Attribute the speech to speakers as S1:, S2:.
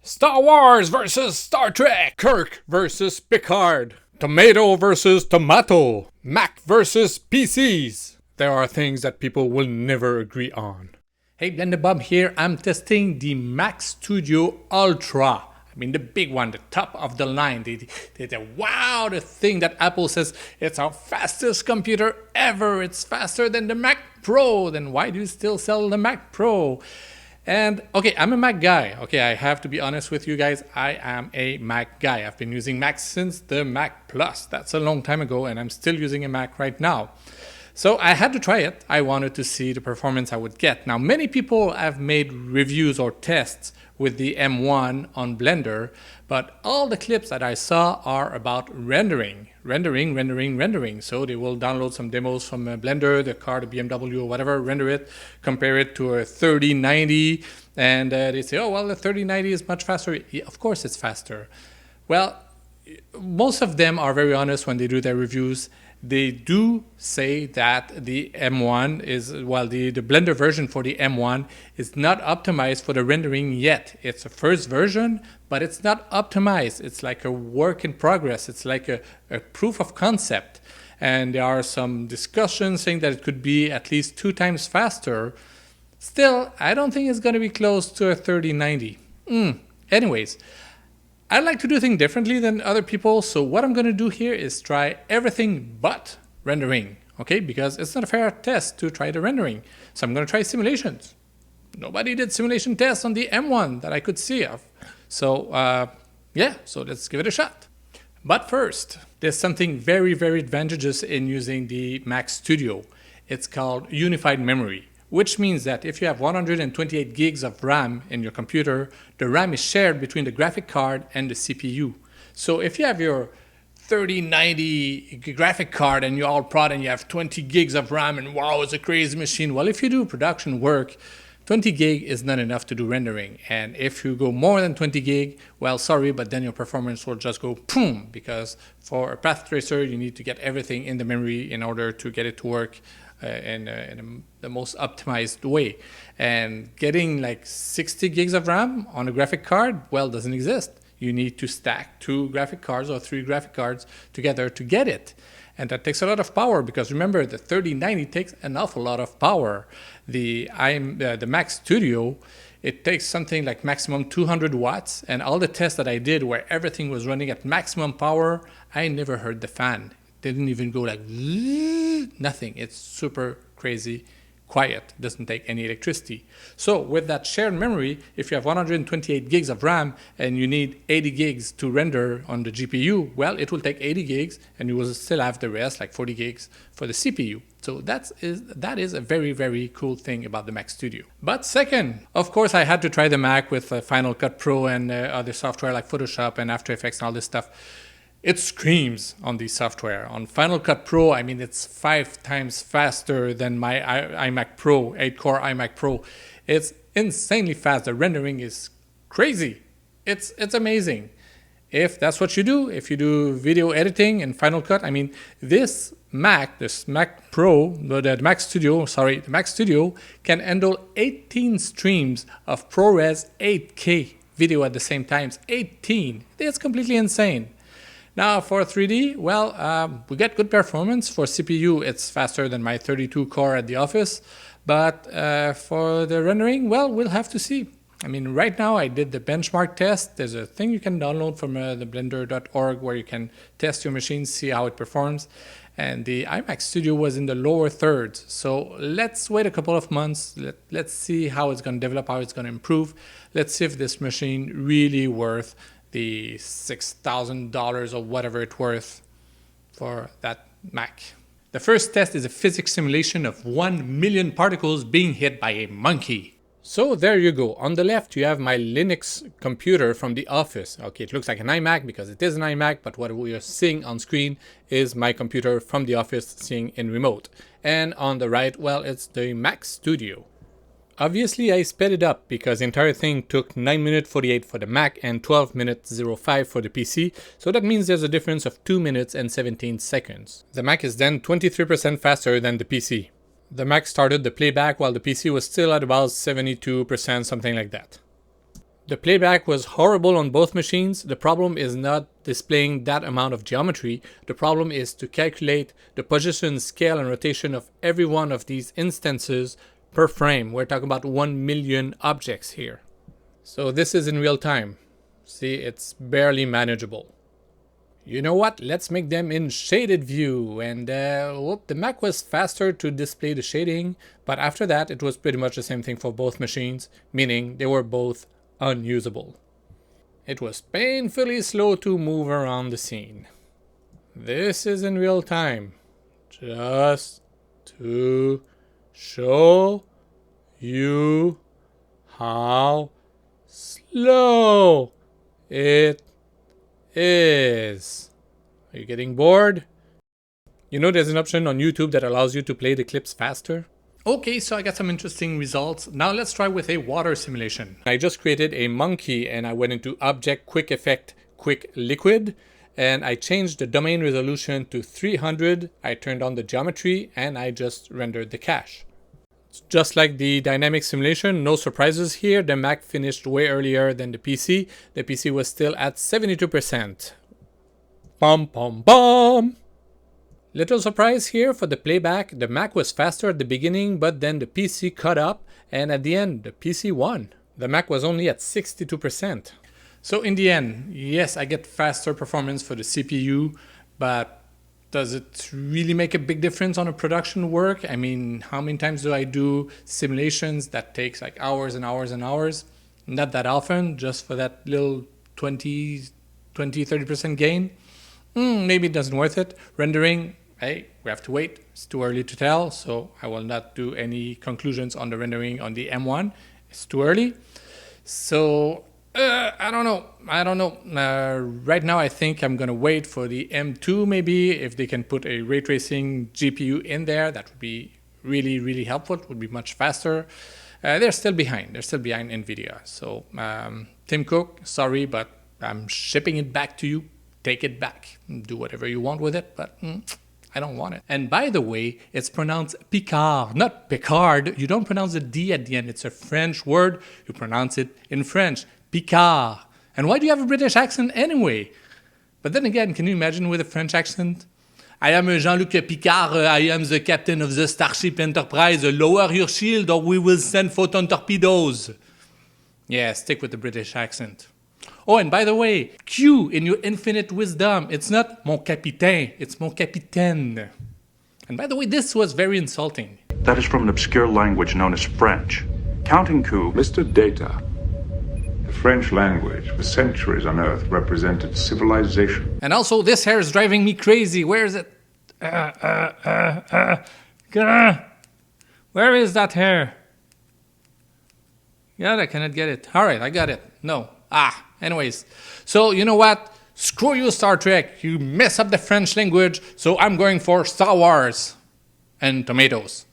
S1: Star Wars versus Star Trek. Kirk versus Picard. Tomato versus tomato. Mac versus PCs. There are things that people will never agree on. Hey, Blender Bob here. I'm testing the Mac Studio Ultra. I mean the big one, the top of the line, the thing that Apple says it's our fastest computer ever. It's faster than the Mac Pro. Then why do you still sell the Mac Pro? And okay, I'm a Mac guy. Okay, I have to be honest with you guys. I am a Mac guy. I've been using Mac since the Mac Plus. That's a long time ago, and I'm still using a Mac right now. So I had to try it. I wanted to see the performance I would get. Now, many people have made reviews or tests with the M1 on Blender, but all the clips that I saw are about rendering. So they will download some demos from Blender, the car, the BMW or whatever, render it, compare it to a 3090, and they say, oh, well, the 3090 is much faster. Yeah, of course it's faster. Well, most of them are very honest when they do their reviews. They do say that the M1 is, well, the Blender version for the M1 is not optimized for the rendering yet. It's a first version, but it's not optimized. It's like a work in progress. It's like a proof of concept. And there are some discussions saying that it could be at least 2 times faster. Still, I don't think it's going to be close to a 3090. Anyways, I like to do things differently than other people, so what I'm going to do here is try everything but rendering, okay? Because it's not a fair test to try the rendering. So I'm going to try simulations. Nobody did simulation tests on the M1 that I could see of. So, yeah, so let's give it a shot. But first, there's something very, very advantageous in using the Mac Studio. It's called unified memory, which means that if you have 128 gigs of RAM in your computer, the RAM is shared between the graphic card and the CPU. So if you have your 3090 graphic card and you're all proud and you have 20 gigs of RAM and wow, it's a crazy machine. Well, if you do production work, 20 gig is not enough to do rendering. And if you go more than 20 gig, well, sorry, but then your performance will just go boom, because for a path tracer, you need to get everything in the memory in order to get it to work in the most optimized way. And getting like 60 gigs of RAM on a graphic card, well, doesn't exist. You need to stack 2 graphic cards or 3 graphic cards together to get it. And that takes a lot of power, because remember, the 3090 takes an awful lot of power. The Mac Studio, it takes something like maximum 200 watts. And all the tests that I did where everything was running at maximum power, I never heard the fan. Didn't even go like nothing. It's super crazy quiet. Doesn't take any electricity. So with that shared memory, if you have 128 gigs of RAM and you need 80 gigs to render on the GPU, well, it will take 80 gigs and you will still have the rest, like 40 gigs for the CPU. So that is a very, very cool thing about the Mac Studio. But second, of course, I had to try the Mac with Final Cut Pro and other software like Photoshop and After Effects and all this stuff. It screams on the software. On Final Cut Pro, I mean, it's 5 times faster than my iMac Pro, 8-core iMac Pro. It's insanely fast. The rendering is crazy. It's amazing. If that's what you do, if you do video editing in Final Cut, I mean, this Mac Pro, the Mac Studio can handle 18 streams of ProRes 8K video at the same time. 18. It's completely insane. Now for 3D, well, we get good performance. For CPU, it's faster than my 32 core at the office. But for the rendering, well, we'll have to see. I mean, right now I did the benchmark test. There's a thing you can download from the blender.org where you can test your machine, see how it performs. And the iMac Studio was in the lower thirds. So let's wait a couple of months. Let's see how it's going to develop, how it's going to improve. Let's see if this machine really worth the $6,000 or whatever it's worth for that Mac. The first test is a physics simulation of 1 million particles being hit by a monkey. So there you go. On the left, you have my Linux computer from the office. Okay, it looks like an iMac because it is an iMac, but what we are seeing on screen is my computer from the office seeing in remote. And on the right, well, it's the Mac Studio. Obviously, I sped it up because the entire thing took 9 minutes 48 for the Mac and 12 minutes 05 for the PC, so that means there's a difference of 2 minutes and 17 seconds. The Mac is then 23% faster than the PC. The Mac started the playback while the PC was still at about 72%, something like that. The playback was horrible on both machines. The problem is not displaying that amount of geometry. The problem is to calculate the position, scale, and rotation of every one of these instances per frame. We're talking about 1 million objects here. So this is in real time. See, it's barely manageable. You know what? Let's make them in shaded view. And the Mac was faster to display the shading, but after that it was pretty much the same thing for both machines, meaning they were both unusable. It was painfully slow to move around the scene. This is in real time, just to show you how slow it is. Are you getting bored? You know there's an option on YouTube that allows you to play the clips faster? Okay, so I got some interesting results. Now let's try with a water simulation. I just created a monkey and I went into Object, Quick Effect, Quick Liquid, and I changed the domain resolution to 300. I turned on the geometry and I just rendered the cache. Just like the dynamic simulation, no surprises here. The Mac finished way earlier than the PC. The PC was still at 72%. Bum bum bum! Little surprise here for the playback. The Mac was faster at the beginning, but then the PC caught up, and at the end, the PC won. The Mac was only at 62%. So in the end, yes, I get faster performance for the CPU, but does it really make a big difference on a production work? I mean, how many times do I do simulations that takes like hours and hours and hours? Not that often, just for that little 30% gain. Maybe it doesn't worth it. Rendering, hey, we have to wait. It's too early to tell, so I will not do any conclusions on the rendering on the M1. It's too early. So I don't know. Right now, I think I'm going to wait for the M2 maybe. If they can put a ray tracing GPU in there, that would be really, really helpful. It would be much faster. They're still behind. They're still behind NVIDIA. So Tim Cook, sorry, but I'm shipping it back to you. Take it back. Do whatever you want with it, but I don't want it. And by the way, it's pronounced Picard, not Picard. You don't pronounce the D at the end. It's a French word. You pronounce it in French. Picard. And why do you have a British accent anyway? But then again, can you imagine with a French accent? I am Jean-Luc Picard. I am the captain of the Starship Enterprise. Lower your shield or we will send photon torpedoes. Yeah, stick with the British accent. Oh, and by the way, Q in your infinite wisdom, it's not mon capitaine, it's mon capitaine. And by the way, this was very insulting.
S2: That is from an obscure language known as French. Counting coup.
S3: Mr. Data, the French language for centuries on Earth represented civilization.
S1: And also, this hair is driving me crazy. Where is it? Where is that hair? God, I cannot get it. All right, I got it. No. Anyways. So, you know what? Screw you, Star Trek. You mess up the French language, so I'm going for Star Wars and tomatoes.